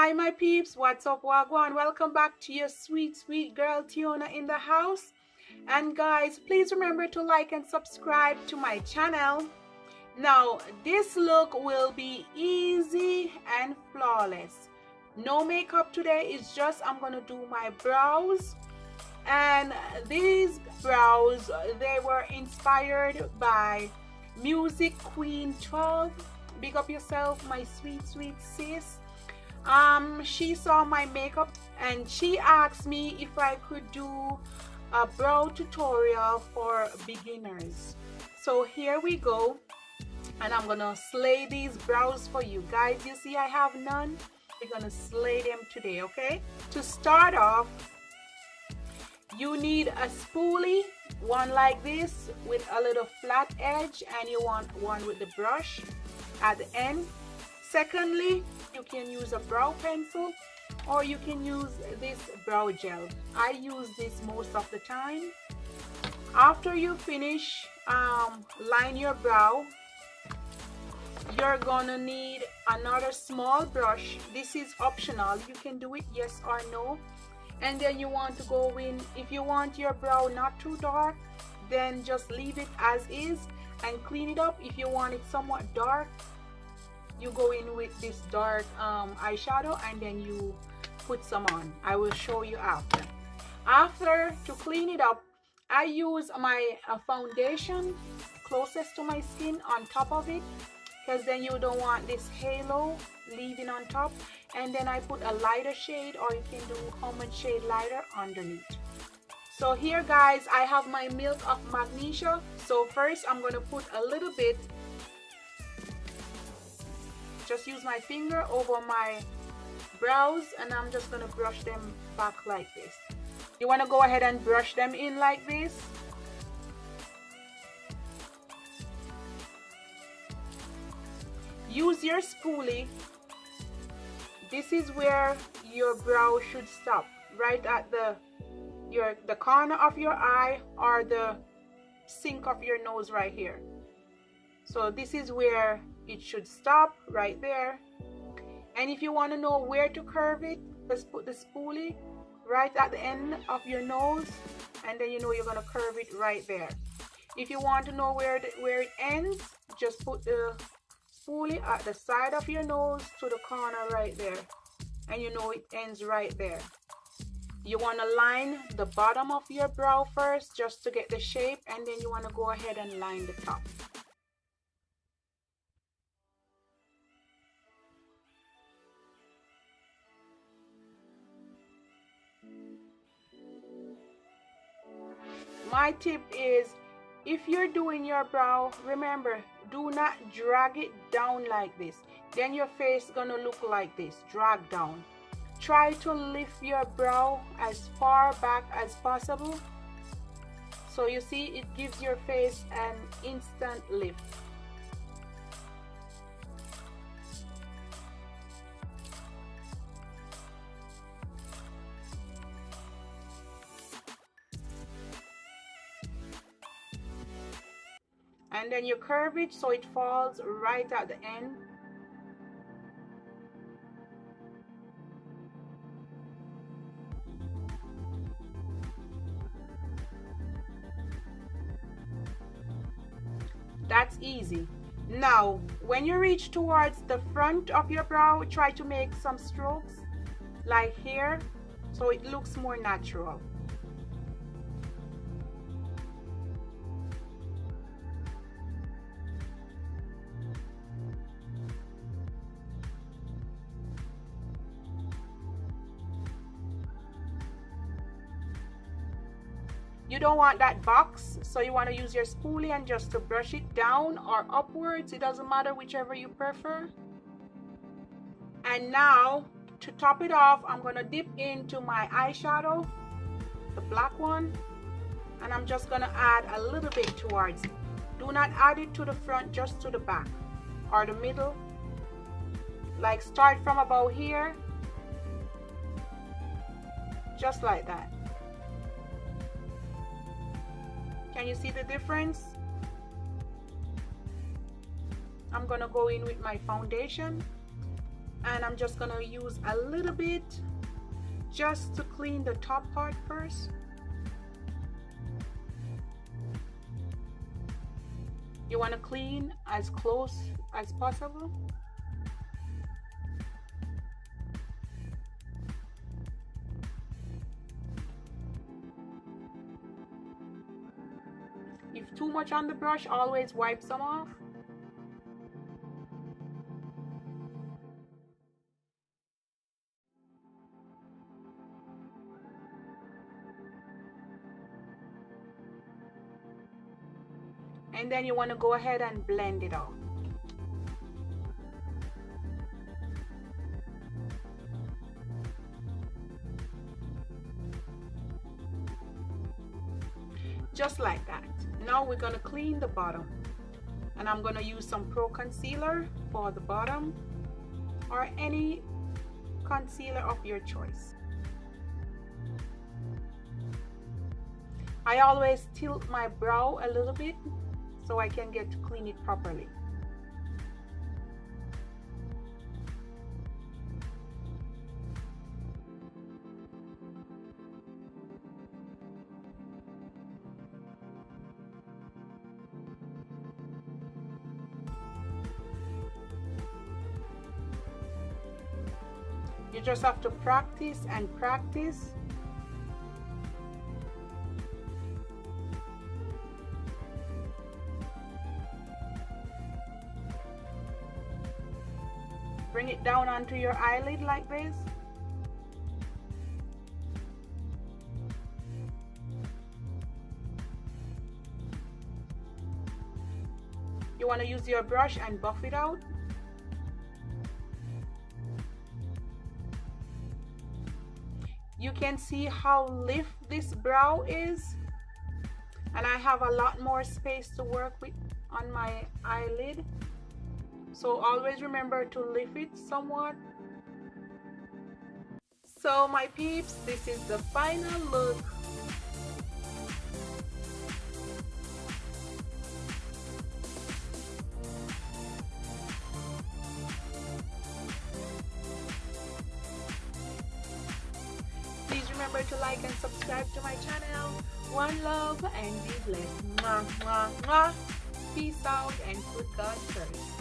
Hi my peeps, what's up, wagwan? Welcome back to your sweet girl Tiona in the house. And guys, please remember to like and subscribe to my channel. Now this look will be easy and flawless. No makeup today, it's just I'm gonna do my brows. And these brows, they were inspired by Music Queen 12. Big up yourself, my sweet sis. She saw my makeup and she asked me if I could do a brow tutorial for beginners. So here we go, and I'm gonna slay these brows for you guys. You see I have none. We're gonna slay them today, okay? To start off, you need a spoolie, one like this with a little flat edge, and you want one with the brush at the end. Secondly, you can use a brow pencil or you can use this brow gel. I use this most of the time. After you finish line your brow, you're gonna need another small brush. This is optional, you can do it yes or no. And then you want to go in, if you want your brow not too dark, then just leave it as is and clean it up. If you want it somewhat dark, you go in with this dark eyeshadow and then you put some on. I will show you after. After, to clean it up, I use my foundation closest to my skin on top of it, because then you don't want this halo leaving on top. And then I put a lighter shade, or you can do common shade lighter underneath. So here guys, I have my milk of magnesia. So first I'm going to put a little bit, just use my finger over my brows, and I'm just going to brush them back like this. You want to go ahead and brush them in like this. Use your spoolie. This is where your brow should stop, right at the corner of your eye or the sink of your nose right here. So this is where it should stop, right there. And if you want to know where to curve it, just put the spoolie right at the end of your nose, and then you know you're going to curve it right there. If you want to know where it ends, just put the spoolie at the side of your nose to the corner right there, and you know it ends right there. You want to line the bottom of your brow first just to get the shape, and then you want to go ahead and line the top. My tip is, if you're doing your brow, remember, do not drag it down like this. Then your face is gonna look like this, drag down. Try to lift your brow as far back as possible. So you see, it gives your face an instant lift. And then you curve it so it falls right at the end. That's easy. Now, when you reach towards the front of your brow, try to make some strokes like here, so it looks more natural. You don't want that box, so you want to use your spoolie and just to brush it down or upwards. It doesn't matter, whichever you prefer. And now, to top it off, I'm going to dip into my eyeshadow, the black one, and I'm just going to add a little bit towards it. Do not add it to the front, just to the back or the middle. Like, start from about here, just like that. Can you see the difference? I'm gonna go in with my foundation and I'm just gonna use a little bit just to clean the top part first. You want to clean as close as possible. If too much on the brush, always wipe some off. And then you want to go ahead and blend it out. Just like that. Now we're going to clean the bottom, and I'm going to use some Pro Concealer for the bottom, or any concealer of your choice. I always tilt my brow a little bit so I can get to clean it properly. You just have to practice and practice. Bring it down onto your eyelid like this. You want to use your brush and buff it out. You can see how lift this brow is, and I have a lot more space to work with on my eyelid. So always remember to lift it somewhat. So my peeps, this is the final look. Please remember to like and subscribe to my channel. One love and be blessed. Mwah, mwah, mwah. Peace out and put God first.